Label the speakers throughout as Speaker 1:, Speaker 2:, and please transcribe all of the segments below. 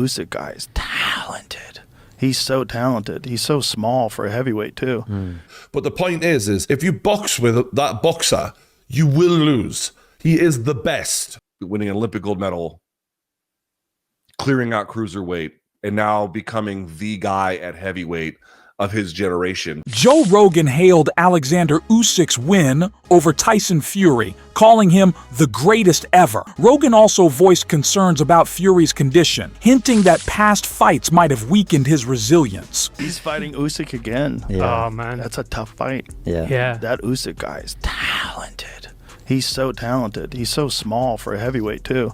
Speaker 1: Usyk guy is talented. He's so talented. He's so small for a heavyweight too.
Speaker 2: But the point is if you box with that boxer, you will lose. He is the best. Winning an Olympic gold medal, clearing out cruiserweight, and now becoming the guy at heavyweight of his generation.
Speaker 3: Joe Rogan hailed Oleksandr Usyk's win over Tyson Fury, calling him the greatest ever. Rogan also voiced concerns about Fury's condition, hinting that past fights might have weakened his resilience.
Speaker 1: He's fighting Usyk again.
Speaker 4: Yeah.
Speaker 5: Oh, man.
Speaker 1: That's a tough fight.
Speaker 4: Yeah.
Speaker 1: That Usyk guy is talented. He's so talented. He's so small for a heavyweight too.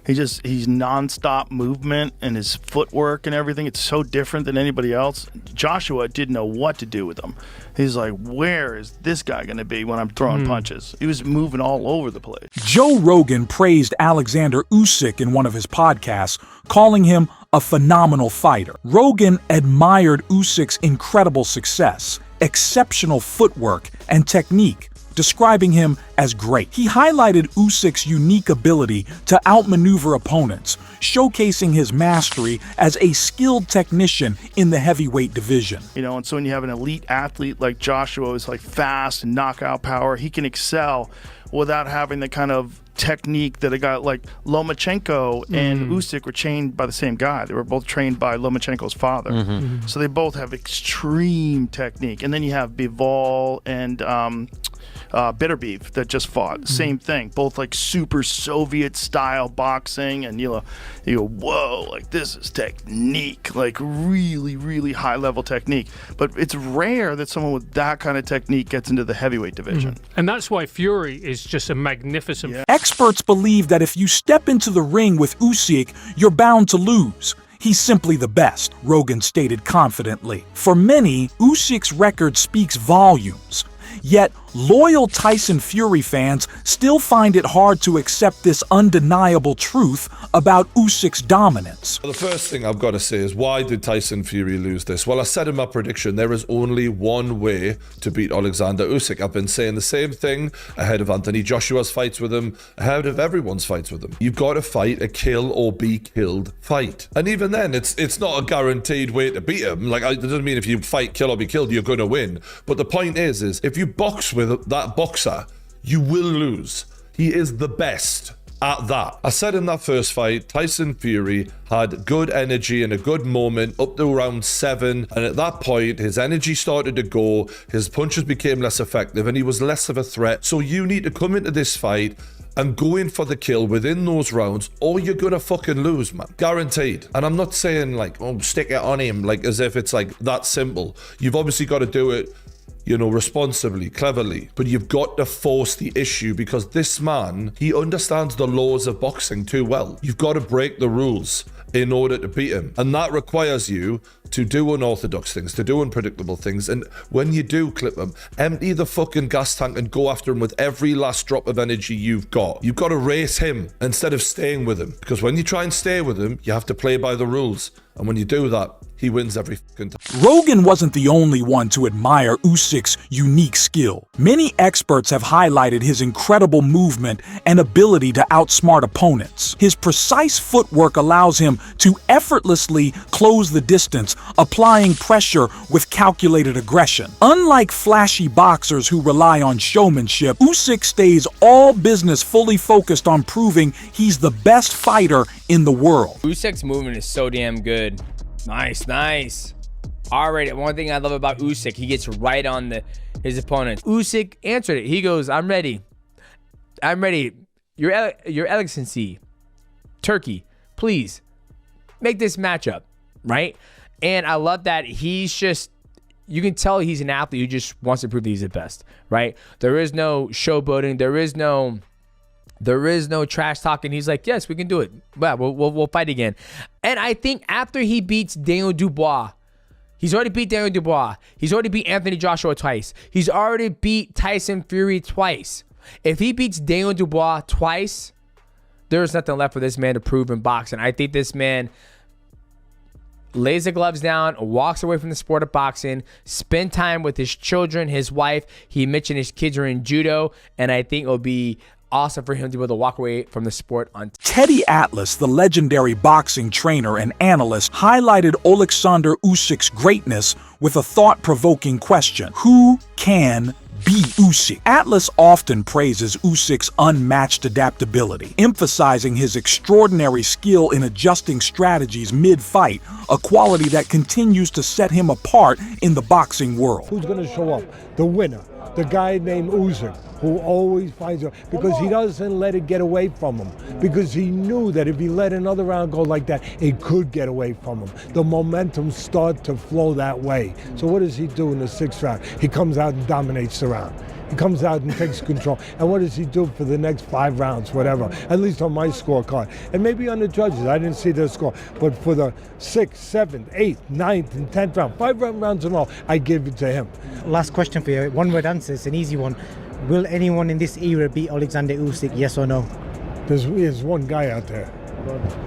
Speaker 1: He's nonstop movement and his footwork and everything. It's so different than anybody else. Joshua didn't know what to do with him. He's like, where is this guy going to be when I'm throwing punches? He was moving all over the place.
Speaker 3: Joe Rogan praised Oleksandr Usyk in one of his podcasts, calling him a phenomenal fighter. Rogan admired Usyk's incredible success, exceptional footwork, and technique, describing him as great. He highlighted Usyk's unique ability to outmaneuver opponents, showcasing his mastery as a skilled technician in the heavyweight division.
Speaker 1: You know, and so when you have an elite athlete like Joshua, who's like fast and knockout power, he can excel without having the kind of technique that a guy like Lomachenko and Usyk were trained by the same guy. They were both trained by Lomachenko's father. So they both have extreme technique. And then you have Bivol and Bitter Beef that just fought. Same thing. Both like super Soviet style boxing, and you go, whoa, like this is technique, like really, really high level technique. But it's rare that someone with that kind of technique gets into the heavyweight division.
Speaker 5: And that's why Fury is just a magnificent.
Speaker 3: Experts believe that if you step into the ring with Usyk, you're bound to lose. He's simply the best, Rogan stated confidently. For many, Usyk's record speaks volumes. Yet, loyal Tyson Fury fans still find it hard to accept this undeniable truth about Usyk's dominance.
Speaker 2: The first thing I've got to say is, why did Tyson Fury lose this? Well, I said in my prediction, there is only one way to beat Oleksandr Usyk. I've been saying the same thing ahead of Anthony Joshua's fights with him, ahead of everyone's fights with him. You've got to fight a kill or be killed fight. And even then, it's not a guaranteed way to beat him. Like, it doesn't mean if you fight kill or be killed, you're going to win. But the point is if you box with that boxer, you will lose. He is the best at that. I said in that first fight, Tyson Fury had good energy and a good moment up to round 7, and at that point his energy started to go, his punches became less effective, and he was less of a threat. So you need to come into this fight and go in for the kill within those rounds, or you're gonna fucking lose, man. Guaranteed. And I'm not saying like, oh, stick it on him, like as if it's like that simple. You've obviously got to do it, you know, responsibly, cleverly, but you've got to force the issue, because this man, he understands the laws of boxing too well. You've got to break the rules in order to beat him, and that requires you to do unorthodox things, to do unpredictable things. And when you do clip him, empty the fucking gas tank and go after him with every last drop of energy you've got. You've got to race him instead of staying with him, because when you try and stay with him, you have to play by the rules, and when you do that, he wins every fucking time.
Speaker 3: Rogan wasn't the only one to admire Usyk's unique skill. Many experts have highlighted his incredible movement and ability to outsmart opponents. His precise footwork allows him to effortlessly close the distance, applying pressure with calculated aggression. Unlike flashy boxers who rely on showmanship, Usyk stays all business, fully focused on proving he's the best fighter in the world.
Speaker 4: Usyk's movement is so damn good. Nice. All right, one thing I love about Usyk, he gets right on his opponent. Usyk answered it. He goes, I'm ready. Your Excellency, Turkey, please make this matchup, right? And I love that he's just, you can tell he's an athlete who just wants to prove that he's the best, right? There is no showboating. There is no trash talking. He's like, yes, we can do it. Well, we'll fight again. And I think after he beats Daniel Dubois, he's already beat Daniel Dubois. He's already beat Anthony Joshua twice. He's already beat Tyson Fury twice. If he beats Daniel Dubois twice, there's nothing left for this man to prove in boxing. I think this man lays the gloves down, walks away from the sport of boxing, spend time with his children, his wife. He mentioned his kids are in judo, and I think it'll be awesome for him to be able to walk away from the sport on
Speaker 3: Teddy Atlas, the legendary boxing trainer and analyst, highlighted Oleksandr Usyk's greatness with a thought-provoking question: who can beat Usyk? Atlas often praises Usyk's unmatched adaptability, emphasizing his extraordinary skill in adjusting strategies mid-fight, a quality that continues to set him apart in the boxing world.
Speaker 6: Who's going to show up? The winner, the guy named Usyk, who always finds it, because he doesn't let it get away from him, because he knew that if he let another round go like that, it could get away from him. The momentum starts to flow that way. So what does he do in the 6th round? He comes out and dominates the round. He comes out and takes control. And what does he do for the next 5 rounds, whatever? At least on my scorecard. And maybe on the judges, I didn't see their score. But for the 6th, 7th, 8th, 9th, and 10th round, 5 rounds in all, I give it to him.
Speaker 7: Last question for you. One-word answer. It's an easy one. Will anyone in this era beat Oleksandr Usyk, yes or no?
Speaker 6: There's one guy out there.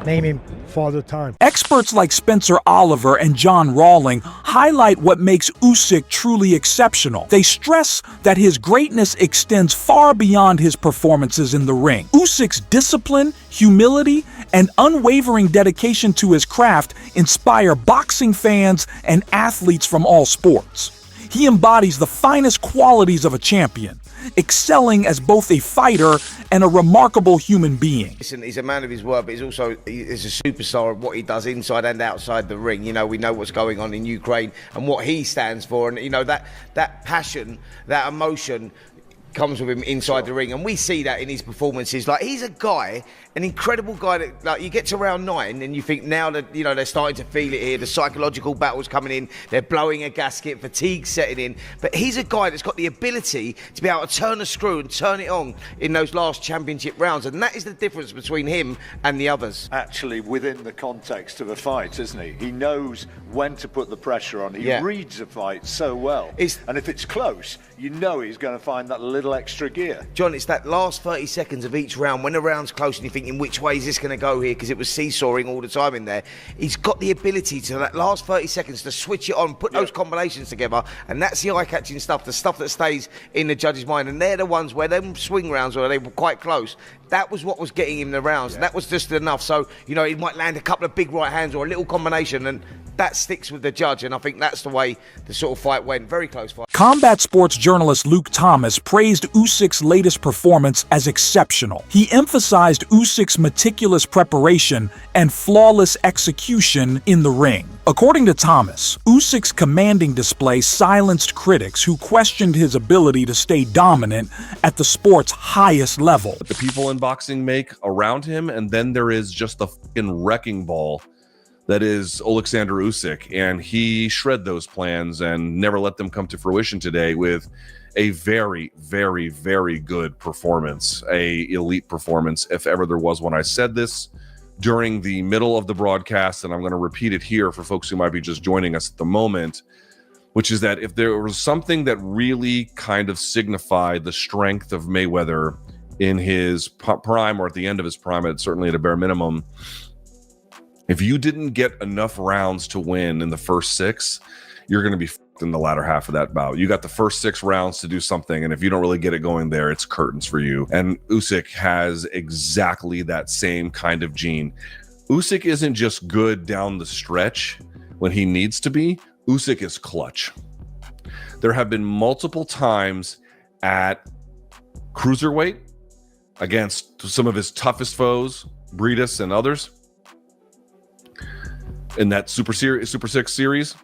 Speaker 7: Name him.
Speaker 6: Father Time.
Speaker 3: Experts like Spencer Oliver and John Rawling highlight what makes Usyk truly exceptional. They stress that his greatness extends far beyond his performances in the ring. Usyk's discipline, humility, and unwavering dedication to his craft inspire boxing fans and athletes from all sports. He embodies the finest qualities of a champion, excelling as both a fighter and a remarkable human being.
Speaker 8: Listen, he's a man of his word, but he's a superstar of what he does inside and outside the ring. You know, we know what's going on in Ukraine and what he stands for, and you know that passion, that emotion comes with him inside the ring, and we see that in his performances. Like, he's a guy, an incredible guy that, like, you get to round 9 and you think now that, you know, they're starting to feel it here, the psychological battle's coming in, they're blowing a gasket, fatigue's setting in, but he's a guy that's got the ability to be able to turn a screw and turn it on in those last championship rounds, and that is the difference between him and the others.
Speaker 9: Actually, within the context of a fight, isn't he? He knows when to put the pressure on. He reads a fight so well, and if it's close, you know he's going to find that little extra gear.
Speaker 8: John, it's that last 30 seconds of each round, when the round's close and you're thinking, which way is this going to go here, because it was seesawing all the time in there. He's got the ability to, that last 30 seconds, to switch it on, put those combinations together, and that's the eye-catching stuff, the stuff that stays in the judge's mind, and they're the ones where them swing rounds, where they were quite close, that was what was getting him the rounds, and that was just enough. So, you know, he might land a couple of big right hands or a little combination, and that sticks with the judge, and I think that's the way the sort of fight went. Very close fight.
Speaker 3: Combat sports journalist Luke Thomas praised Usyk's latest performance as exceptional. He emphasized Usyk's meticulous preparation and flawless execution in the ring. According to Thomas, Usyk's commanding display silenced critics who questioned his ability to stay dominant at the sport's highest level.
Speaker 10: The people in boxing make around him, and then there is just the fucking wrecking ball that is Oleksandr Usyk, and he shred those plans and never let them come to fruition today with a very, very, very good performance, a elite performance, if ever there was one. I said this during the middle of the broadcast, and I'm going to repeat it here for folks who might be just joining us at the moment, which is that if there was something that really kind of signified the strength of Mayweather in his prime, or at the end of his prime, certainly at a bare minimum, if you didn't get enough rounds to win in the first 6, you're going to be fucked in the latter half of that bout. You got the first 6 rounds to do something, and if you don't really get it going there, it's curtains for you. And Usyk has exactly that same kind of gene. Usyk isn't just good down the stretch when he needs to be. Usyk is clutch. There have been multiple times at cruiserweight against some of his toughest foes, Breedis and others, in that Super 6 series,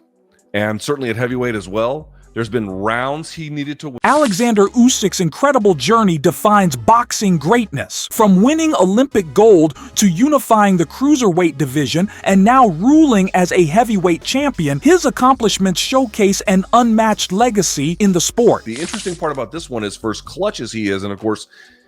Speaker 10: and certainly at heavyweight as well. There's been rounds he needed to win.
Speaker 3: Oleksandr Usyk's incredible journey defines boxing greatness. From winning Olympic gold to unifying the cruiserweight division and now ruling as a heavyweight champion, his accomplishments showcase an unmatched legacy in the sport.
Speaker 10: The interesting part about this one is, for as clutch as he is, and of course,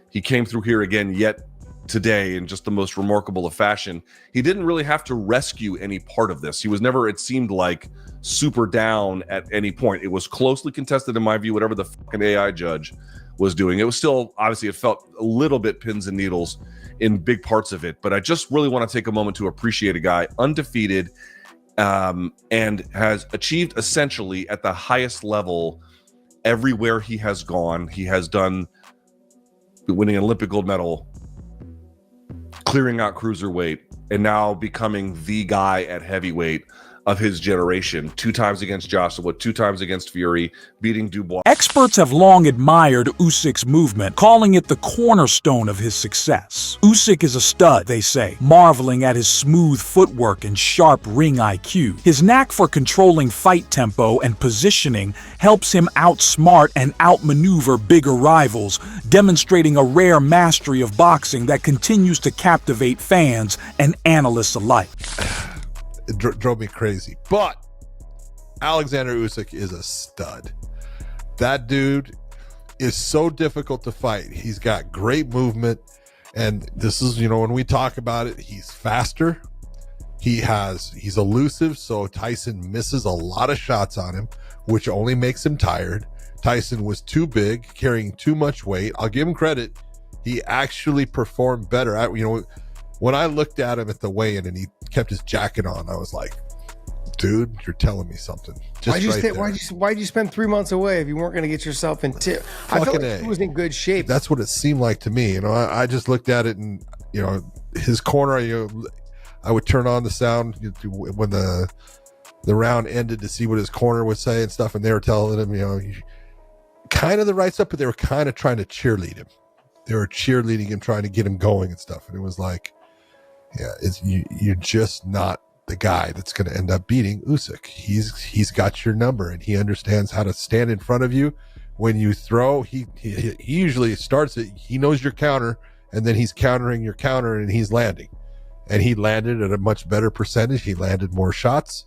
Speaker 10: he came through here again yet today in just the most remarkable of fashion, he didn't really have to rescue any part of this. He was never, it seemed like, super down at any point. It was closely contested, in my view, whatever the fucking AI judge was doing. It was still, obviously, it felt a little bit pins and needles in big parts of it, but I just really want to take a moment to appreciate a guy undefeated and has achieved essentially at the highest level everywhere he has gone. He has done winning an Olympic gold medal, clearing out cruiserweight, and now becoming the guy at heavyweight of his generation. 2 times against Joshua, 2 times against Fury, beating Dubois.
Speaker 3: Experts have long admired Usyk's movement, calling it the cornerstone of his success. Usyk is a stud, they say, marveling at his smooth footwork and sharp ring IQ. His knack for controlling fight tempo and positioning helps him outsmart and outmaneuver bigger rivals, demonstrating a rare mastery of boxing that continues to captivate fans and analysts alike.
Speaker 11: It drove me crazy. But Oleksandr Usyk is a stud. That dude is so difficult to fight. He's got great movement. And this is, when we talk about it, he's faster. He's elusive. So Tyson misses a lot of shots on him, which only makes him tired. Tyson was too big, carrying too much weight. I'll give him credit. He actually performed better. When I looked at him at the weigh-in and he kept his jacket on, I was like, dude, you're telling me something.
Speaker 12: Why'd you spend 3 months away if you weren't going to get yourself in tip? I felt like he was in good shape.
Speaker 11: That's what it seemed like to me. I just looked at it and, his corner, I would turn on the sound when the round ended to see what his corner would say and stuff. And they were telling him, kind of the right stuff, but they were kind of trying to cheerlead him. They were cheerleading him, trying to get him going and stuff. And it was like, you're just not the guy that's going to end up beating Usyk. He's got your number and he understands how to stand in front of you when you throw. He usually starts it. He knows your counter, and then he's countering your counter, and he's landing. And he landed at a much better percentage. He landed more shots.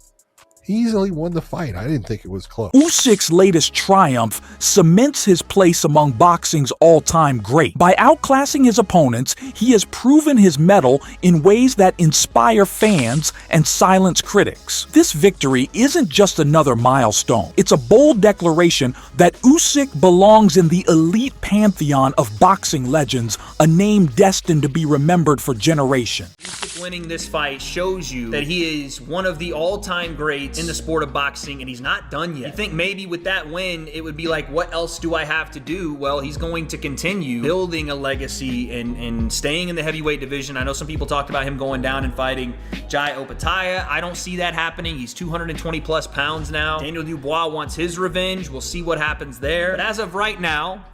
Speaker 11: He easily won the fight. I didn't think it was close.
Speaker 3: Usyk's latest triumph cements his place among boxing's all-time great. By outclassing his opponents, he has proven his mettle in ways that inspire fans and silence critics. This victory isn't just another milestone. It's a bold declaration that Usyk belongs in the elite pantheon of boxing legends, a name destined to be remembered for generations.
Speaker 13: Usyk winning this fight shows you that he is one of the all-time greats in the sport of boxing, and he's not done yet. You think maybe with that win, it would be like, what else do I have to do? Well, he's going to continue building a legacy and staying in the heavyweight division. I know some people talked about him going down and fighting Jai Opetaia. I don't see that happening. He's 220 plus pounds now. Daniel Dubois wants his revenge. We'll see what happens there. But as of right now,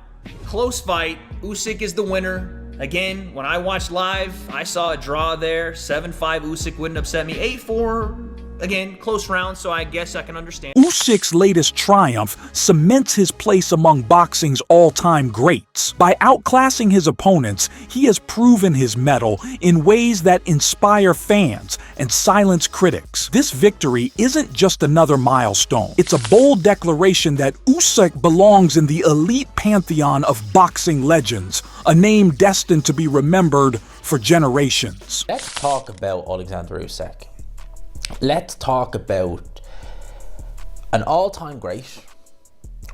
Speaker 13: close fight. Usyk is the winner. Again, when I watched live, I saw a draw there. 7-5 Usyk wouldn't upset me. 8-4. Again, close round, so I guess I can understand.
Speaker 3: Usyk's latest triumph cements his place among boxing's all-time greats. By outclassing his opponents, he has proven his mettle in ways that inspire fans and silence critics. This victory isn't just another milestone. It's a bold declaration that Usyk belongs in the elite pantheon of boxing legends, a name destined to be remembered for generations.
Speaker 14: Let's talk about Oleksandr Usyk. Let's talk about an all-time great,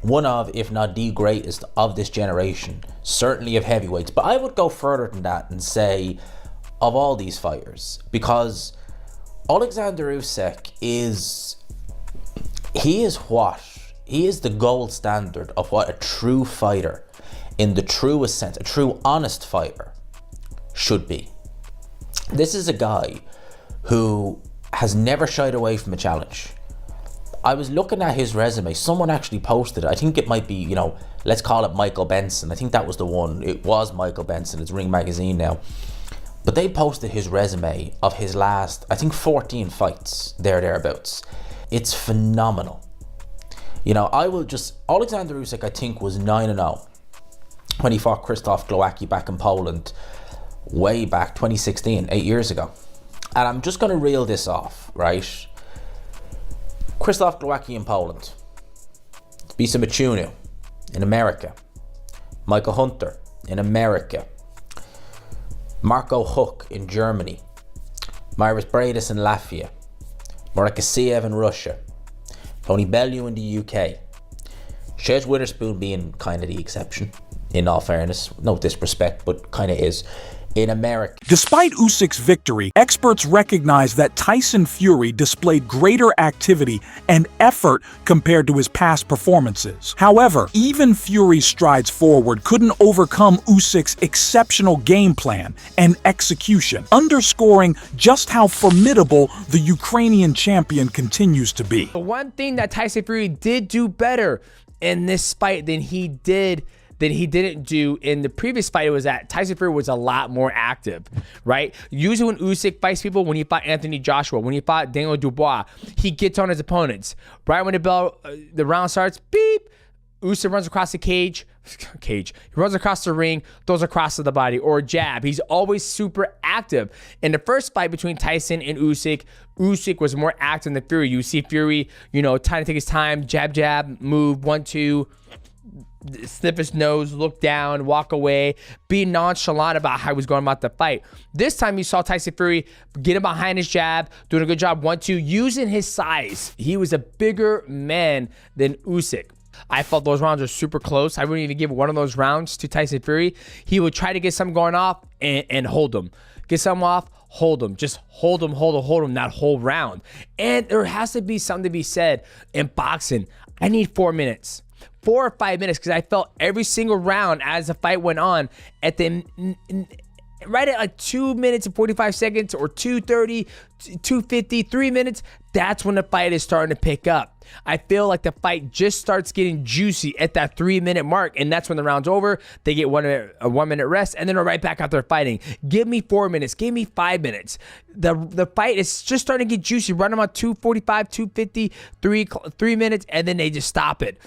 Speaker 14: one of, if not the greatest of this generation, certainly of heavyweights. But I would go further than that and say of all these fighters, because Oleksandr Usyk is the gold standard of what a true fighter, in the truest sense, a true honest fighter, should be. This is a guy who has never shied away from a challenge. I was looking at his resume. Someone actually posted it. I think it might be, let's call it Michael Benson. I think that was the one. It was Michael Benson. It's Ring Magazine now. But they posted his resume of his last, I think, 14 fights, thereabouts. It's phenomenal. Oleksandr Usyk, I think, was 9-0 when he fought Krzysztof Glowacki back in Poland way back 2016, 8 years ago. And I'm just going to reel this off, right? Krzysztof Glowacki in Poland. Bisa Machunu in America. Michael Hunter in America. Marco Huck in Germany. Myris Bradis in Latvia. Marek Asiev in Russia. Tony Bellew in the UK. Shez Witherspoon being kind of the exception, in all fairness. No disrespect, but kind of is. in America.
Speaker 3: Despite Usyk's victory, experts recognize that Tyson Fury displayed greater activity and effort compared to his past performances. However, even Fury's strides forward couldn't overcome Usyk's exceptional game plan and execution, underscoring just how formidable the Ukrainian champion continues to be.
Speaker 4: The one thing that Tyson Fury did do better in this fight than he didn't do in the previous fight was that Tyson Fury was a lot more active, right? Usually when Usyk fights people, when he fought Anthony Joshua, when he fought Daniel Dubois, he gets on his opponents. Right when the round starts, beep, Usyk runs across the cage. He runs across the ring, throws across to the body, or a jab. He's always super active. In the first fight between Tyson and Usyk, Usyk was more active than Fury. You see Fury, trying to take his time, jab, move, 1, 2, sniff his nose, look down, walk away, be nonchalant about how he was going about the fight. This time you saw Tyson Fury get him behind his jab, doing a good job, 1, 2, using his size. He was a bigger man than Usyk. I felt those rounds were super close. I wouldn't even give one of those rounds to Tyson Fury. He would try to get something going off and hold him. Get something off, hold him. Just hold him that whole round. And there has to be something to be said in boxing. I need 4 minutes. 4 or 5 minutes, because I felt every single round as the fight went on right at like 2 minutes and 45 seconds or 2:30, 2:50, 3 minutes, that's when the fight is starting to pick up. I feel like the fight just starts getting juicy at that 3-minute mark, and that's when the round's over. They get a 1 minute rest, and then they're right back out there fighting. Give me 4 minutes. Give me 5 minutes. The fight is just starting to get juicy. Run them on 2:45, 2:50, 3 minutes, and then they just stop it.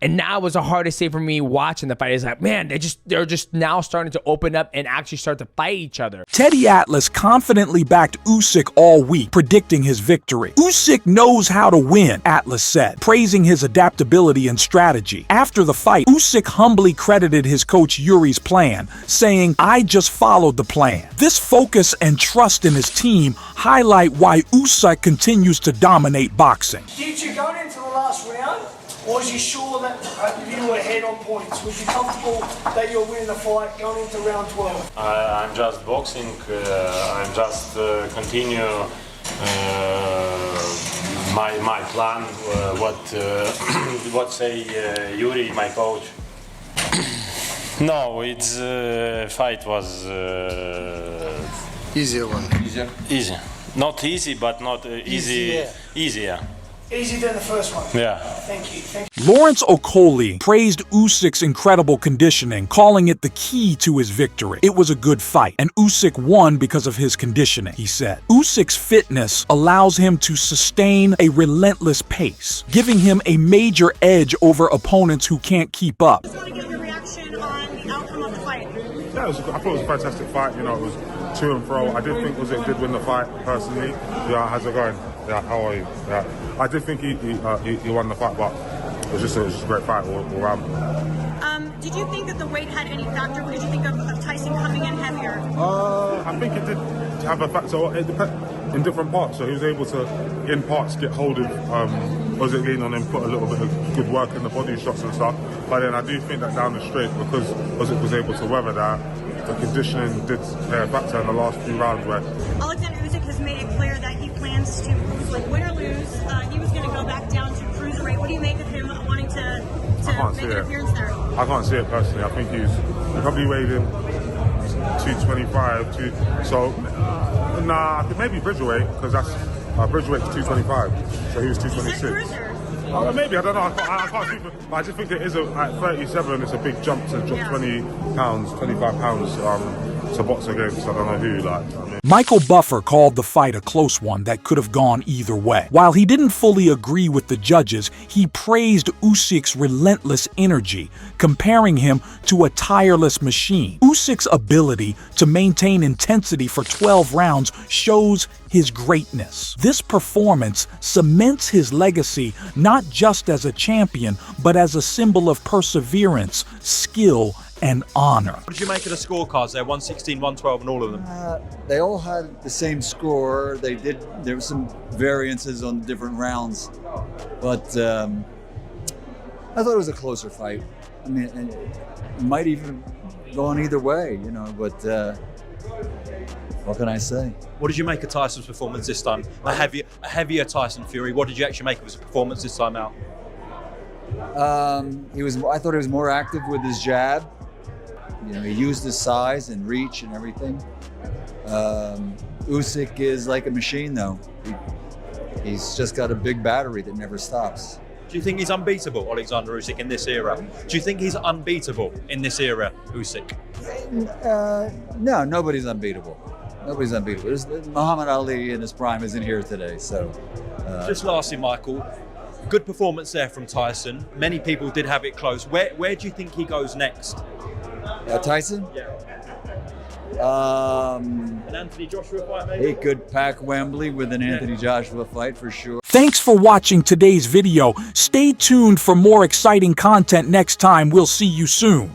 Speaker 4: And now it was the hardest thing for me watching the fight. Is like, man, they're just now starting to open up and actually start to fight each other.
Speaker 3: Teddy Atlas confidently backed Usyk all week, predicting his victory. Usyk knows how to win, Atlas said, praising his adaptability and strategy. After the fight, Usyk humbly credited his coach Yuri's plan, saying, "I just followed the plan." This focus and trust in his team highlight why Usyk continues to dominate boxing.
Speaker 15: Did you go into the last round? Or was you sure that you were ahead on points? Was you comfortable that you're winning the fight going into round 12?
Speaker 16: I'm just boxing. I'm just continue my plan. What say Yuri, my coach? No, it's fight was
Speaker 12: easier one.
Speaker 16: Easy. Not easy, but not easy. Easier.
Speaker 15: Easier than the first one.
Speaker 16: Yeah.
Speaker 15: Thank you.
Speaker 3: Lawrence Okoli praised Usyk's incredible conditioning, calling it the key to his victory. It was a good fight, and Usyk won because of his conditioning, he said. Usyk's fitness allows him to sustain a relentless pace, giving him a major edge over opponents who can't keep up.
Speaker 15: I just want to get your reaction on the outcome of the fight.
Speaker 17: Yeah, I thought it was a fantastic fight. It was to and fro. I did think Usyk did win the fight, personally. Yeah, how's it going? Yeah, how are you? Yeah, I did think he won the fight, but it was just a great fight all around.
Speaker 15: Did you think that the weight had any factor? What did you think of Tyson coming in heavier?
Speaker 17: I think it did have a factor. It depends in different parts. So he was able to, in parts, get hold of Usyk, lean on him, put a little bit of good work in the body shots and stuff. But then I do think that down the straight, because Usyk was able to weather that, the conditioning did play a factor in the last few rounds where
Speaker 15: Oleksandr Usyk has made it clear that he plans to, win or lose, he was going to go back down to cruiserweight. What do you make of him wanting to make an appearance there?
Speaker 17: I can't see it personally. I think he probably weighed in 225. I think maybe Bridgerweight, because that's Bridgerweight's 225, so he was 226. Maybe, I don't know. I can't see, but I just think it is at 37. It's a big jump to drop 20 pounds, 25 pounds to box against. I don't know who.
Speaker 3: Michael Buffer called the fight a close one that could have gone either way. While he didn't fully agree with the judges, he praised Usyk's relentless energy, comparing him to a tireless machine. Usyk's ability to maintain intensity for 12 rounds shows his greatness. This performance cements his legacy not just as a champion, but as a symbol of perseverance, skill, and honor.
Speaker 18: What did you make of the scorecards there? 116, 112 and all of them?
Speaker 19: They all had the same score. There were some variances on different rounds, but I thought it was a closer fight. I mean, it might even go on either way, but What can I say?
Speaker 18: What did you make of Tyson's performance this time? A heavier Tyson Fury. What did you actually make of his performance this time out?
Speaker 19: I thought he was more active with his jab. You know, he used his size and reach and everything. Usyk is like a machine, though. He's just got a big battery that never stops.
Speaker 18: Do you think he's unbeatable, Oleksandr Usyk, in this era? Do you think he's unbeatable in this era, Usyk?
Speaker 19: No, nobody's unbeatable. Nobody's unbeatable. Muhammad Ali in his prime isn't here today, so.
Speaker 18: Just lastly, Michael, good performance there from Tyson. Many people did have it close. Where do you think he goes next?
Speaker 19: Tyson?
Speaker 18: Yeah.
Speaker 19: An
Speaker 18: Anthony Joshua fight, maybe?
Speaker 19: He could pack Wembley with an Anthony Joshua fight for sure.
Speaker 3: Thanks for watching today's video. Stay tuned for more exciting content next time. We'll see you soon.